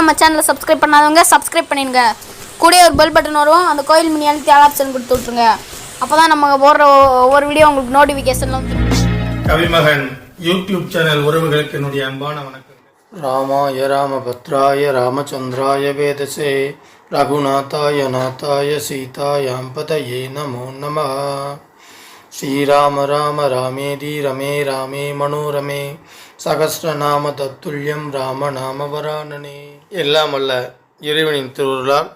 நம்ம சேனலை சப்ஸ்கிரைப் பண்ணாதவங்க சப்ஸ்கிரைப் பண்ணிடுங்க. கூட ஒரு பெல் பட்டன் வரும், அந்த கோயில் மினி அழுத்தி ஆல் ஆப்ஷன் கொடுத்து விட்ருங்க. அப்போ தான் நம்ம போடுற ஒவ்வொரு வீடியோ உங்களுக்கு நோட்டிஃபிகேஷன்ல வந்து. கவிமகன் யூடியூப் சேனல் உறவுகளுக்கு என்னுடைய அன்பான வணக்கம். ராமாய ராமபத்ராய ராமச்சந்திராய வேதசே ரகுநாதாய நாதாய சீதாயாம் பதயே நமோ நமः. ஸ்ரீராம ராம ராமேதி ரமே ராமே மனோரமே சகஸ்ரநாம தத்துல்யம் ராம நாம வரானனே. எல்லாம் அல்ல இறைவனின் திருவுருளால்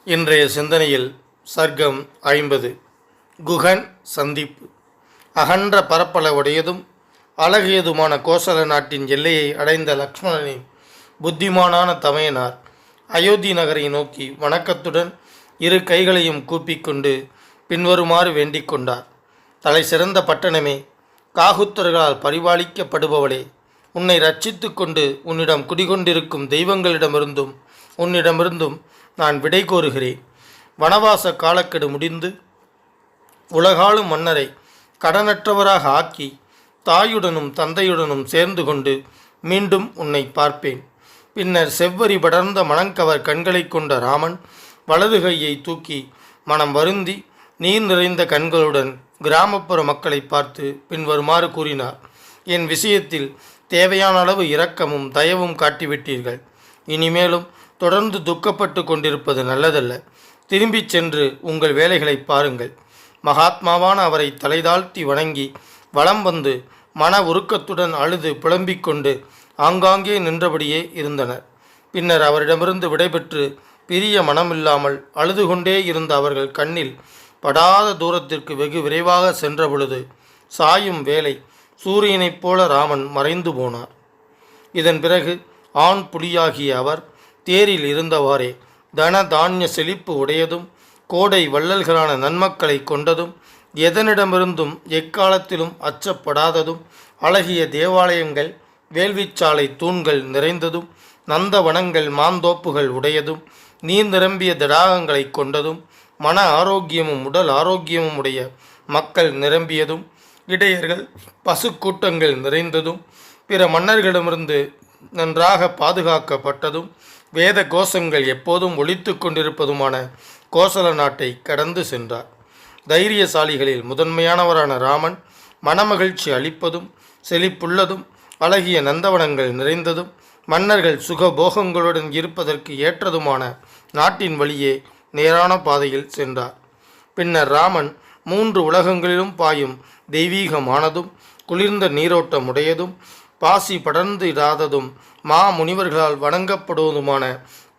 இன்றைய சிந்தனையில் சர்க்கம் 50 குகன் சந்திப்பு. அகன்ற பரப்பளவுடையதும் அழகியதுமான கோசல நாட்டின் எல்லையை அடைந்த லக்ஷ்மணனின் புத்திமானான தமையனார் அயோத்தி நகரை நோக்கி வணக்கத்துடன் இரு கைகளையும் கூப்பிக்கொண்டு பின்வருமாறு வேண்டிக் கொண்டார். தலை சிறந்த பட்டணமே, காகுத்தர்களால் பரிபாலிக்கப்படுபவளே, உன்னை ரட்சித்து கொண்டு உன்னிடம் குடிகொண்டிருக்கும் தெய்வங்களிடமிருந்தும் உன்னிடமிருந்தும் நான் விடை கோருகிறேன். வனவாச காலக்கெடு முடிந்து உலகாளும் மன்னரை கடனற்றவராக ஆக்கி தாயுடனும் தந்தையுடனும் சேர்ந்து கொண்டு மீண்டும் உன்னை பார்ப்பேன். பின்னர் செவ்வரி படர்ந்த மணங்கவர் கண்களை கொண்ட ராமன் வலது கையை தூக்கி மனம் வருந்தி நீர் நிறைந்த கண்களுடன் கிராமப்புற மக்களை பார்த்து பின்வருமாறு கூறினார். என் விஷயத்தில் தேவையான அளவு இரக்கமும் தயவும் காட்டிவிட்டீர்கள். இனிமேலும் தொடர்ந்து துக்கப்பட்டு கொண்டிருப்பது நல்லதல்ல. திரும்பிச் சென்று உங்கள் வேலைகளை பாருங்கள். மகாத்மாவான அவரை தலைதாழ்த்தி வணங்கி வலம் வந்து மன உருக்கத்துடன் அழுது புலம்பிக் கொண்டு ஆங்காங்கே நின்றபடியே இருந்தனர். பின்னர் அவரிடமிருந்து விடைபெற்று பிரிய மனமில்லாமல் அழுது கொண்டே இருந்த அவர்கள் கண்ணில் படாத தூரத்திற்கு வெகு விரைவாக சென்ற பொழுது சாயும் வேளை சூரியனைப் போல ராமன் மறைந்து போனார். இதன் பிறகு ஆண் புலியாகிய அவர் தேரில் இருந்தவாறே தன தானிய செழிப்பு உடையதும் கோடை வள்ளல்களான நன்மக்களை கொண்டதும் எதனிடமிருந்தும் எக்காலத்திலும் அச்சப்படாததும் அழகிய தேவாலயங்கள் வேள்விச்சாலை தூண்கள் நிறைந்ததும் நந்தவனங்கள் மாந்தோப்புகள் உடையதும் நீர் நிரம்பிய தடாகங்களை கொண்டதும் மன ஆரோக்கியமும் உடல் ஆரோக்கியமும் உடைய மக்கள் நிரம்பியதும் இடையர்கள் பசுக்கூட்டங்கள் நிறைந்ததும் பிற மன்னர்களிடமிருந்து நன்றாக பாதுகாக்கப்பட்டதும் வேத கோஷங்கள் எப்போதும் ஒலித்து கொண்டிருப்பதுமான கோசல நாட்டை கடந்து சென்றார். தைரியசாலிகளில் முதன்மையானவரான ராமன் மனமகிழ்ச்சி அளிப்பதும் செழிப்புள்ளதும் அழகிய நந்தவனங்கள் நிறைந்ததும் மன்னர்கள் சுகபோகங்களுடன் இருப்பதற்கு ஏற்றதுமான நாட்டின் வழியே நேரான பாதையில் சென்றார். பின்னர் ராமன் 3 உலகங்களிலும் பாயும் தெய்வீகமானதும் குளிர்ந்த நீரோட்டம் உடையதும் பாசி படர்ந்து இடாததும் மா முனிவர்களால் வணங்கப்படுவதுமான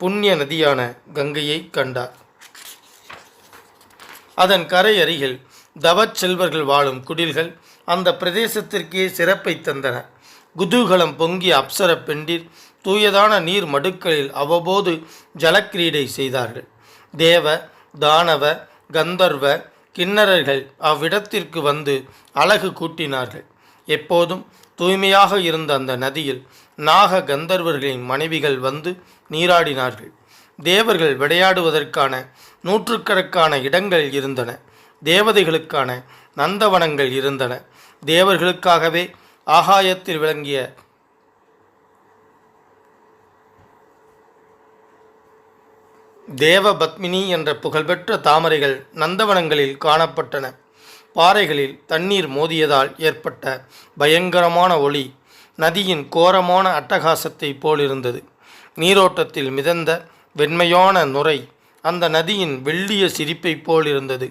புண்ணிய நதியான கங்கையை கண்டார். அதன் கரை அருகில் தவச் செல்வர்கள் வாழும் குடில்கள் அந்த பிரதேசத்திற்கே சிறப்பை தந்தன. குதூகலம் பொங்கிய அப்சர பெண்டிர் தூயதான நீர் மடுக்களில் அவ்வப்போது ஜலக்கிரீடை செய்தார்கள். தேவ தானவ கந்தர்வ கிண்ணறர்கள் அவ்விடத்திற்கு வந்து அழகு கூட்டினார்கள். எப்போதும் தூய்மையாக இருந்த அந்த நதியில் நாக கந்தர்வர்களின் மனைவிகள் வந்து நீராடினார்கள். தேவர்கள் விளையாடுவதற்கான 100கணக்கான இடங்கள் இருந்தன. தேவதைகளுக்கான நந்தவனங்கள் இருந்தன. தேவர்களுக்காகவே ஆகாயத்தில் விளங்கிய தேவபத்மினி என்ற புகழ்பெற்ற தாமரைகள் நந்தவனங்களில் காணப்பட்டன. பாறைகளில் தண்ணீர் மோதியதால் ஏற்பட்ட பயங்கரமான ஒளி நதியின் கோரமான அட்டகாசத்தை போலிருந்தது. நீரோட்டத்தில் மிதந்த வெண்மையான நுரை அந்த நதியின் வெள்ளிய சிரிப்பை போலிருந்தது.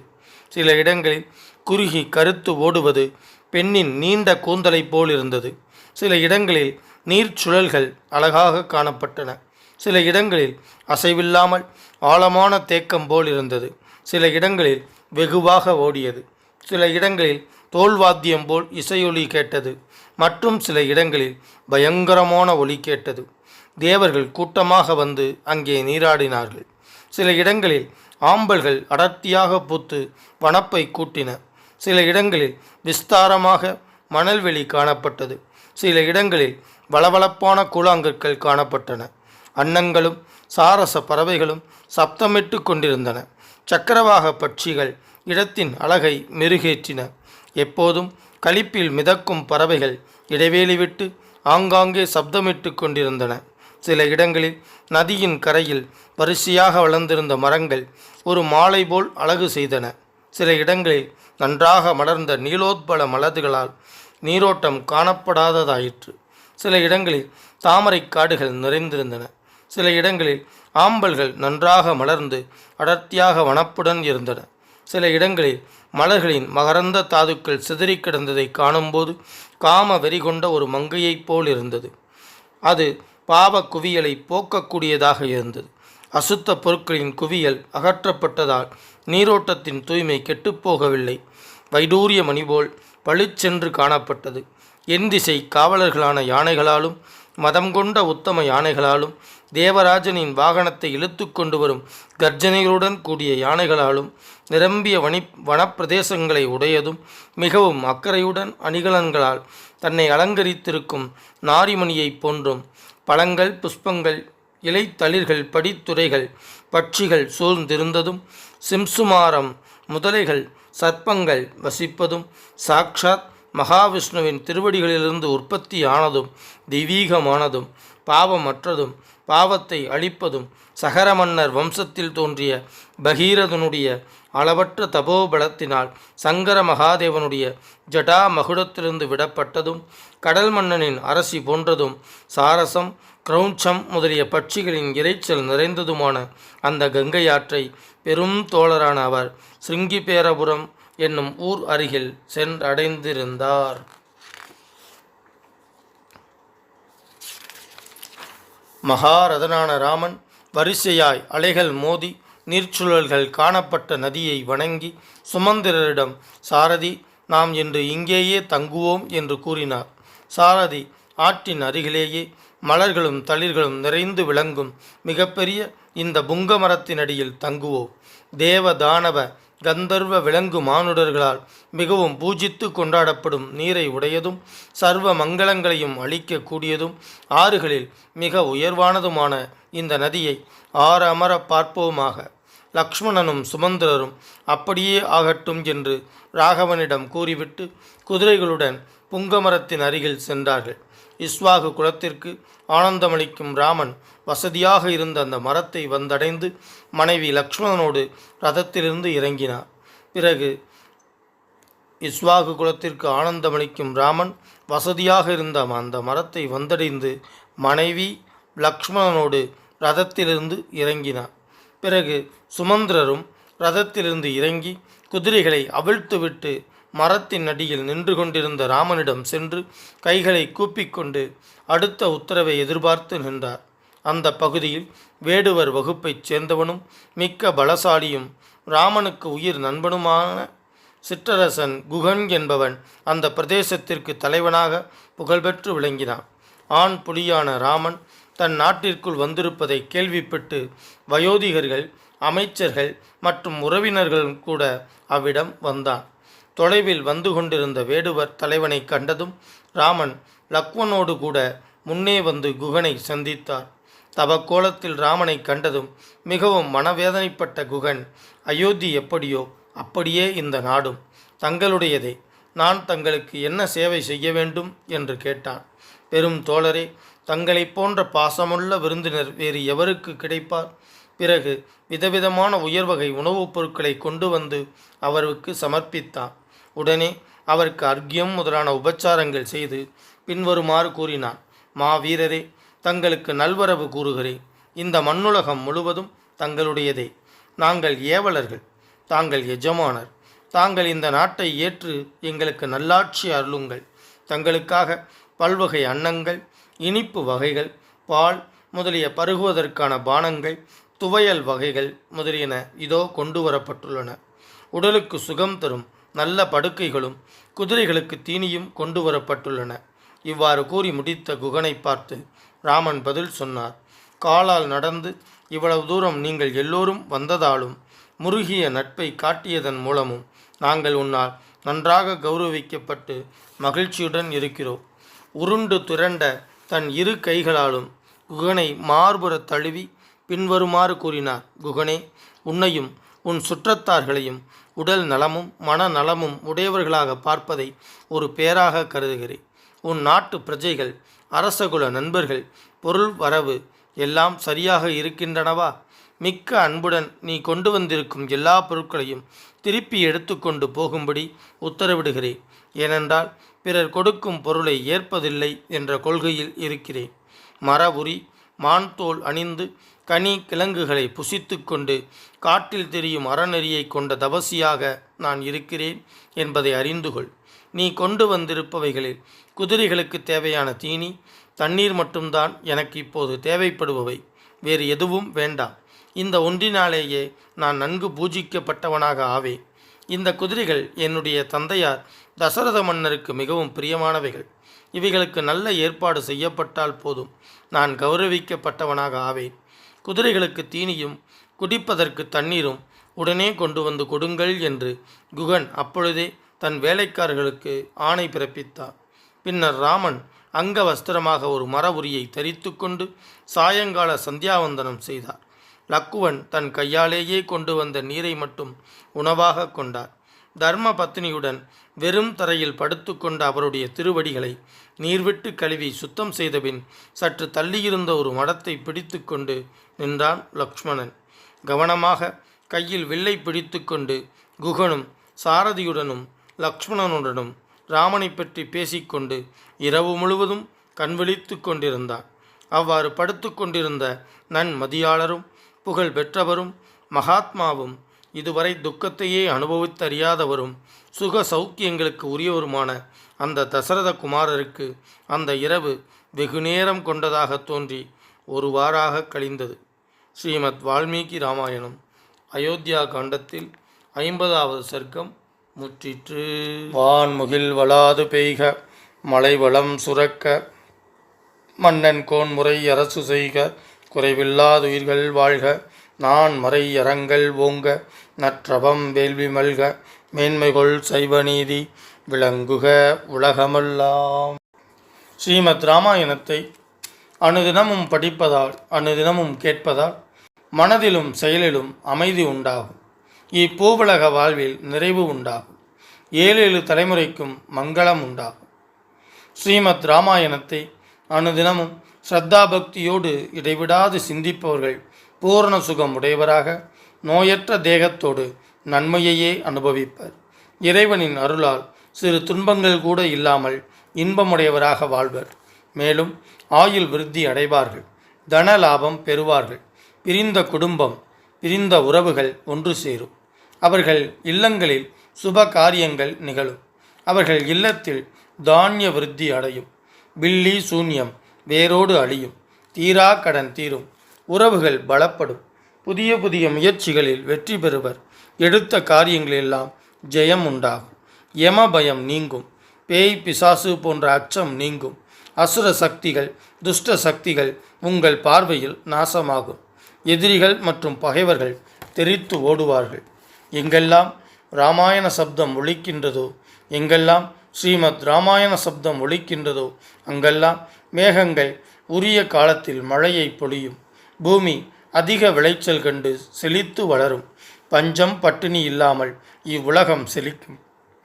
சில இடங்களில் குறுகி கருத்து ஓடுவது பெண்ணின் நீண்ட கூந்தலை போலிருந்தது. சில இடங்களில் நீர்ச்சுழல்கள் அழகாக காணப்பட்டன. சில இடங்களில் அசைவில்லாமல் ஆழமான தேக்கம் போல் இருந்தது. சில இடங்களில் வெகுவாக ஓடியது. சில இடங்களில் தோல்வாத்தியம் போல் இசையொலி கேட்டது. மற்றும் சில இடங்களில் பயங்கரமான ஒலி கேட்டது. தேவர்கள் கூட்டமாக வந்து அங்கே நீராடினார்கள். சில இடங்களில் ஆம்பல்கள் அடர்த்தியாக பூத்து வனப்பை கூட்டின. சில இடங்களில் விஸ்தாரமாக மணல்வெளி காணப்பட்டது. சில இடங்களில் வளவளப்பான கூழாங்கற்கள் காணப்பட்டன. அன்னங்களும் சாரச பறவைகளும் சப்தமிட்டு கொண்டிருந்தன. சக்கரவாக பட்சிகள் இடத்தின் அழகை மெருகேற்றின. எப்போதும் களிப்பில் மிதக்கும் பறவைகள் இடைவேளி விட்டு ஆங்காங்கே சப்தமிட்டு கொண்டிருந்தன. சில இடங்களில் நதியின் கரையில் வரிசையாக வளர்ந்திருந்த மரங்கள் ஒரு மாலை போல் அழகு செய்தன. சில இடங்களில் நன்றாக மலர்ந்த நீலோத்பல மலர்களால் நீரோட்டம் காணப்படாததாயிற்று. சில இடங்களில் தாமரை காடுகள் நிறைந்திருந்தன. சில இடங்களில் ஆம்பல்கள் நன்றாக மலர்ந்து அடர்த்தியாக வனப்புடன் இருந்தன. சில இடங்களில் மலர்களின் மகரந்த தாதுக்கள் சிதறி கிடந்ததை காணும்போது காம வெறி கொண்ட ஒரு மங்கையைப் போல் இருந்தது. அது பாவ குவியலை போக்கக்கூடியதாக இருந்தது. அசுத்த பொருட்களின் குவியல் அகற்றப்பட்டதால் நீரோட்டத்தின் தூய்மை கெட்டுப்போகவில்லை. வைடூரிய மணி போல் பளிச்சென்று காணப்பட்டது. என் திசை காவலர்களான யானைகளாலும் மதம் கொண்ட உத்தம யானைகளாலும் தேவராஜனின் வாகனத்தை இழுத்து கொண்டு வரும் கர்ஜனைகளுடன் கூடிய யானைகளாலும் நிரம்பிய வனப்பிரதேசங்களை உடையதும் மிகவும் அக்கறையுடன் அணிகலன்களால் தன்னை அலங்கரித்திருக்கும் நாரிமணியைப் போன்றும் பழங்கள், புஷ்பங்கள், இலைத்தளிர்கள், படித்துறைகள், பட்சிகள் சூழ்ந்திருந்ததும் சிம்சுமாரம் முதலைகள், சர்ப்பங்கள் வசிப்பதும் சாக்ஷாத் மகாவிஷ்ணுவின் திருவடிகளிலிருந்து உற்பத்தியானதும் தெய்வீகமானதும் பாவமற்றதும் பாவத்தை அழிப்பதும் சகர மன்னர் வம்சத்தில் தோன்றிய பகீரதனுடைய அளவற்ற தபோபலத்தினால் சங்கர மகாதேவனுடைய ஜடா மகுடத்திலிருந்து விடப்பட்டதும் கடல் மன்னனின் அரசி போன்றதும் சாரசம், கிரௌஞ்சம் முதலிய பட்சிகளின் இரைச்சல் நிறைந்ததுமான அந்த கங்கை ஆற்றை பெரும் தோழரான அவர் சிருங்கிபேரபுரம் என்னும் ஊர் அருகில் சென்றடைந்திருந்தார். மகாரதனான ராமன் வரிசையாய் அலைகள் மோதி நீர்ச்சுழல்கள் காணப்பட்ட நதியை வணங்கி சுமந்திரரிடம், சாரதி, நாம் இன்று இங்கேயே தங்குவோம் என்று கூறினார். சாரதி, ஆற்றின் அருகிலேயே மலர்களும் தளிர்களும் நிறைந்து விளங்கும் மிகப்பெரிய இந்த புங்க மரத்தினடியில் தங்குவோம். தேவ தானவ கந்தர்வ விலங்கு மானுடர்களால் மிகவும் பூஜித்து கொண்டாடப்படும் நீரை உடையதும் சர்வ மங்களங்களையும் அளிக்கக்கூடியதும் ஆறுகளில் மிக உயர்வானதுமான இந்த நதியை அமர பார்ப்போமாக. லக்ஷ்மணனும் சுமந்திரரும் அப்படியே ஆகட்டும் என்று ராகவனிடம் கூறிவிட்டு குதிரைகளுடன் புங்கமரத்தின் அருகில் சென்றார்கள். இஸ்வாகு குலத்திற்கு ஆனந்தமளிக்கும் ராமன் வசதியாக இருந்த அந்த மரத்தை வந்தடைந்து மனைவி லக்ஷ்மணனோடு ரதத்திலிருந்து இறங்கினார். பிறகு இஸ்வாகு குலத்திற்கு ஆனந்தமளிக்கும் ராமன் வசதியாக இருந்த அந்த மரத்தை வந்தடைந்து மனைவி லக்ஷ்மணனோடு ரதத்திலிருந்து இறங்கினார். பிறகு சுமந்திரரும் ரதத்திலிருந்து இறங்கி குதிரைகளை அவிழ்த்துவிட்டு மரத்தின் அடியில் நின்று கொண்டிருந்த ராமனிடம் சென்று கைகளை கூப்பிக்கொண்டு அடுத்த உத்தரவை எதிர்பார்த்து நின்றார். அந்த பகுதியில் வேடுவர் வகுப்பைச் சேர்ந்தவனும் மிக்க பலசாலியும் ராமனுக்கு உயிர் நண்பனுமான சிற்றரசன் குகன் என்பவன் அந்த பிரதேசத்திற்கு தலைவனாக புகழ்பெற்று விளங்கினான். ஆண் புலியான ராமன் தன் நாட்டிற்குள் வந்திருப்பதை கேள்விப்பட்டு வயோதிகர்கள், அமைச்சர்கள் மற்றும் உறவினர்கள் கூட அவ்விடம் வந்தான். தொலைவில் வந்து கொண்டிருந்த வேடுவர் தலைவனை கண்டதும் ராமன் லக்வனோடு கூட முன்னே வந்து குகனை சந்தித்தார். தவக்கோலத்தில் ராமனை கண்டதும் மிகவும் மனவேதனைப்பட்ட குகன், அயோத்தி எப்படியோ அப்படியே இந்த நாடும் தங்களுடையதே, நான் தங்களுக்கு என்ன சேவை செய்ய வேண்டும் என்று கேட்டான். பெரும் தோழரே, தங்களைப் போன்ற பாசமுள்ள விருந்தினர் வேறு எவருக்கு கிடைப்பார்? பிறகு விதவிதமான உயர்வகை உணவுப் பொருட்களை கொண்டு வந்து அவருக்கு சமர்ப்பித்தான். உடனே அவருக்கு அர்க்கியம் முதலான உபச்சாரங்கள் செய்து பின்வருமாறு கூறினான். மாவீரரே, தங்களுக்கு நல்வரவு கூறுகிறேன். இந்த மண்ணுலகம் முழுவதும் தங்களுடையதே. நாங்கள் ஏவலர்கள், தாங்கள் எஜமானர். தாங்கள் இந்த நாட்டை ஏற்று எங்களுக்கு நல்லாட்சி அருளுங்கள். தங்களுக்காக பல்வகை அன்னங்கள், இனிப்பு வகைகள், பால் முதலிய பருகுவதற்கான பானங்கள், துவையல் வகைகள் முதலியன இதோ கொண்டு வரப்பட்டுள்ளன. உடலுக்கு சுகம் தரும் நல்ல படுக்கைகளும் குதிரைகளுக்கு தீனியும் கொண்டு வரப்பட்டுள்ளன. இவ்வாறு கூறி முடித்த குகனை பார்த்து ராமன் பதில் சொன்னார். காலால் நடந்து இவ்வளவு தூரம் நீங்கள் எல்லோரும் வந்ததாலும் முருகிய நட்பை காட்டியதன் மூலமும் நாங்கள் உன்னால் நன்றாக கௌரவிக்கப்பட்டு மகிழ்ச்சியுடன் இருக்கிறோம். உருண்டு துரண்ட தன் இரு கைகளாலும் குகனை மார்புற தழுவி பின்வருமாறு கூறினார். குகனே, உன்னையும் உன் சுற்றத்தார்களையும் உடல் நலமும் மனநலமும் உடையவர்களாக பார்ப்பதை ஒரு பேராக கருதுகிறேன். உன் நாட்டு பிரஜைகள் அரசகுல நண்பர்கள், பொருள் வரவு எல்லாம் சரியாக இருக்கின்றனவா? மிக்க அன்புடன் நீ கொண்டு வந்திருக்கும் எல்லா பொருட்களையும் திருப்பி எடுத்துக்கொண்டு போகும்படி உத்தரவிடுகிறேன். ஏனென்றால் பிறர் கொடுக்கும் பொருளை ஏற்பதில்லை என்ற கொள்கையில் இருக்கிறேன். மர உரி மான் தோல் அணிந்து கனி கிழங்குகளை புசித்து கொண்டு காட்டில் தெரியும் அறநெறியை கொண்ட தவசியாக நான் இருக்கிறேன் என்பதை அறிந்து கொள். நீ கொண்டு வந்திருப்பவைகளில் குதிரைகளுக்கு தேவையான தீனி, தண்ணீர் மட்டும்தான் எனக்கு இப்போது தேவைப்படுபவை. வேறு எதுவும் வேண்டாம். இந்த ஒன்றினாலேயே நான் நன்கு பூஜிக்கப்பட்டவனாக ஆவேன். இந்த குதிரைகள் என்னுடைய தந்தையார் தசரத மன்னருக்கு மிகவும் பிரியமானவைகள். இவைகளுக்கு நல்ல ஏற்பாடு செய்யப்பட்டால் போதும், நான் கௌரவிக்கப்பட்டவனாக ஆவேன். குதிரைகளுக்கு தீனியும் குடிப்பதற்கு தண்ணீரும் உடனே கொண்டு வந்து கொடுங்கள் என்று குகன் அப்பொழுதே தன் வேலைக்காரர்களுக்கு ஆணை பிறப்பித்தார். பின்னர் ராமன் அங்க வஸ்திரமாக ஒரு மர உரியை தரித்து கொண்டு சாயங்கால சந்தியாவந்தனம் செய்தார். லக்குவன் தன் கையாலேயே கொண்டு வந்த நீரை மட்டும் உணவாக கொண்டார். தர்ம பத்னியுடன் வெறும் தரையில் படுத்து கொண்ட அவருடைய திருவடிகளை நீர்விட்டு கழுவி சுத்தம் செய்தபின் சற்று தள்ளியிருந்த ஒரு மரத்தை பிடித்து கொண்டு நின்றான் லக்ஷ்மணன். கவனமாக கையில் வில்லை பிடித்து கொண்டு குகனும் சாரதியுடனும் லக்ஷ்மணனுடனும் ராமனை பற்றி பேசிக்கொண்டு இரவு முழுவதும் கண்விழித்து கொண்டிருந்தான். அவ்வாறு படுத்து கொண்டிருந்த நன்மதியாளரும் புகழ் பெற்றவரும் மகாத்மாவும் இதுவரை துக்கத்தையே அனுபவித்தறியாதவரும் சுக சௌக்கியங்களுக்கு உரியவருமான அந்த தசரத குமாரருக்கு அந்த இரவு வெகுநேரம் கொண்டதாக தோன்றி ஒரு வாராக கழிந்தது. ஸ்ரீமத் வால்மீகி ராமாயணம் அயோத்தியா காண்டத்தில் 50வது சர்க்கம் முற்றிற்று. வான்முகில் வளாது பெய்க, மலை வளம் சுரக்க, மன்னன் கோன்முறை அரசு செய்க, குறைவில்லாதுயிர்கள் வாழ்க, நான் மறை அறங்கள் ஓங்க, நற்றவம் வேள்வி மல்க, மேன்மைகொள் சைவநீதி விளங்குக உலகமெல்லாம். ஸ்ரீமத் ராமாயணத்தை அனுதினமும் படிப்பதால், அனுதினமும் கேட்பதால் மனதிலும் செயலிலும் அமைதி உண்டாகும். இப்பூவுலக வாழ்வில் நிறைவு உண்டாகும். 7 தலைமுறைக்கும் மங்களம் உண்டாகும். ஸ்ரீமத் ராமாயணத்தை அனுதினமும் ஸ்ரத்தாபக்தியோடு இடைவிடாது சிந்திப்பவர்கள் பூரண சுகம் உடையவராக நோயற்ற தேகத்தோடு நன்மையையே அனுபவிப்பர். இறைவனின் அருளால் சிறு துன்பங்கள் கூட இல்லாமல் இன்பமுடையவராக வாழ்வர். மேலும் ஆயுள் விருத்தி அடைவார்கள். தன லாபம் பெறுவார்கள். பிரிந்த குடும்பம், பிரிந்த உறவுகள் ஒன்று சேரும். அவர்கள் இல்லங்களில் சுப காரியங்கள் நிகழும். அவர்கள் இல்லத்தில் தானிய விருத்தி அடையும். பில்லி சூன்யம் வேரோடு அழியும். தீரா கடன் தீரும். உறவுகள் பலப்படும். புதிய புதிய முயற்சிகளில் வெற்றி பெறுவர். எடுத்த காரியங்களெல்லாம் ஜெயம் உண்டாகும். யம பயம் நீங்கும். பேய் பிசாசு போன்ற அச்சம் நீங்கும். அசுர சக்திகள், துஷ்ட சக்திகள் உங்கள் பார்வையில் நாசமாகும். எதிரிகள் மற்றும் பகைவர்கள் தெரித்து ஓடுவார்கள். எங்கெல்லாம் இராமாயண சப்தம் ஒலிக்கின்றதோ, எங்கெல்லாம் ஸ்ரீமத் இராமாயண சப்தம் ஒலிக்கின்றதோ அங்கெல்லாம் மேகங்கள் உரிய காலத்தில் மழையை பொழியும். பூமி அதிக விளைச்சல் கண்டு செழித்து வளரும். பஞ்சம் பட்டினி இல்லாமல் இவ்வுலகம் செழிக்கும்.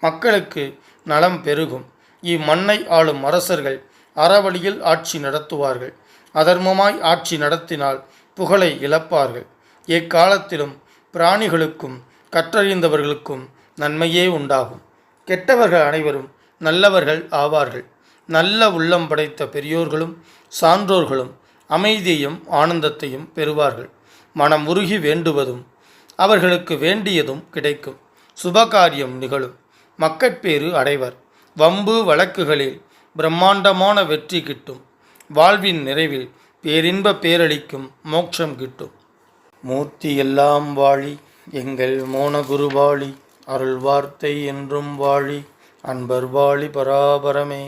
மக்களுக்கு நலம் பெருகும். இம்மண்ணை ஆளும் அரசர்கள் அறவழியில் ஆட்சி நடத்துவார்கள். அதர்மமாய் ஆட்சி நடத்தினால் புகழை இழப்பார்கள். எக்காலத்திலும் பிராணிகளுக்கும் கற்றறிந்தவர்களுக்கும் நன்மையே உண்டாகும். கெட்டவர்கள் அனைவரும் நல்லவர்கள் ஆவார்கள். நல்ல உள்ளம் படைத்த பெரியோர்களும் சான்றோர்களும் அமைதியையும் ஆனந்தத்தையும் பெறுவார்கள். மனம் உருகி வேண்டுவதும் அவர்களுக்கு வேண்டியதும் கிடைக்கும். சுபகாரியம் நிகழும். மக்கட்பேறு அடைவர். வம்பு வழக்குகளில் பிரம்மாண்டமான வெற்றி கிட்டும். வாழ்வின் நிறைவில் பேரின்ப பேரளிக்கும் மோட்சம் கிட்டும். மூர்த்தி எல்லாம் வாழி, எங்கள் மோனகுரு வாழி, அருள் வார்த்தை என்றும் வாழி, அன்பர் வாழி பராபரமே.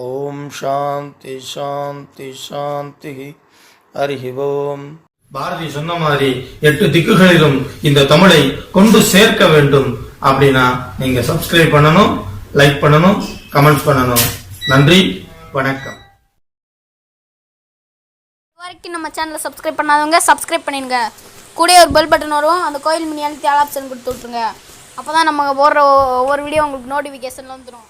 ஓம் சாந்தி சாந்தி சாந்தி. ஹரி ஓம். பாரதி சொன்ன மாதிரி 8 திக்குகளிலும் இந்த தமிழை கொண்டு சேர்க்க வேண்டும் அப்படின்னா நீங்க சப்ஸ்கிரைப் பண்ணணும், லைக் பண்ணணும், கமெண்ட்ஸ் பண்ணணும். நன்றி, வணக்கம். இதுவரைக்கும் நம்ம சேனலை சப்ஸ்கிரைப் பண்ணாதவங்க சப்ஸ்கிரைப் பண்ணிடுங்க. கூடவே ஒரு பெல் பட்டன் வரும், அந்த கோயில் மினி அழுத்தி ஆல் ஆப்ஷன் கொடுத்து விட்ருங்க. அப்போ தான் நம்ம போடுற ஒவ்வொரு வீடியோ உங்களுக்கு நோட்டிஃபிகேஷனில் வந்துடும்.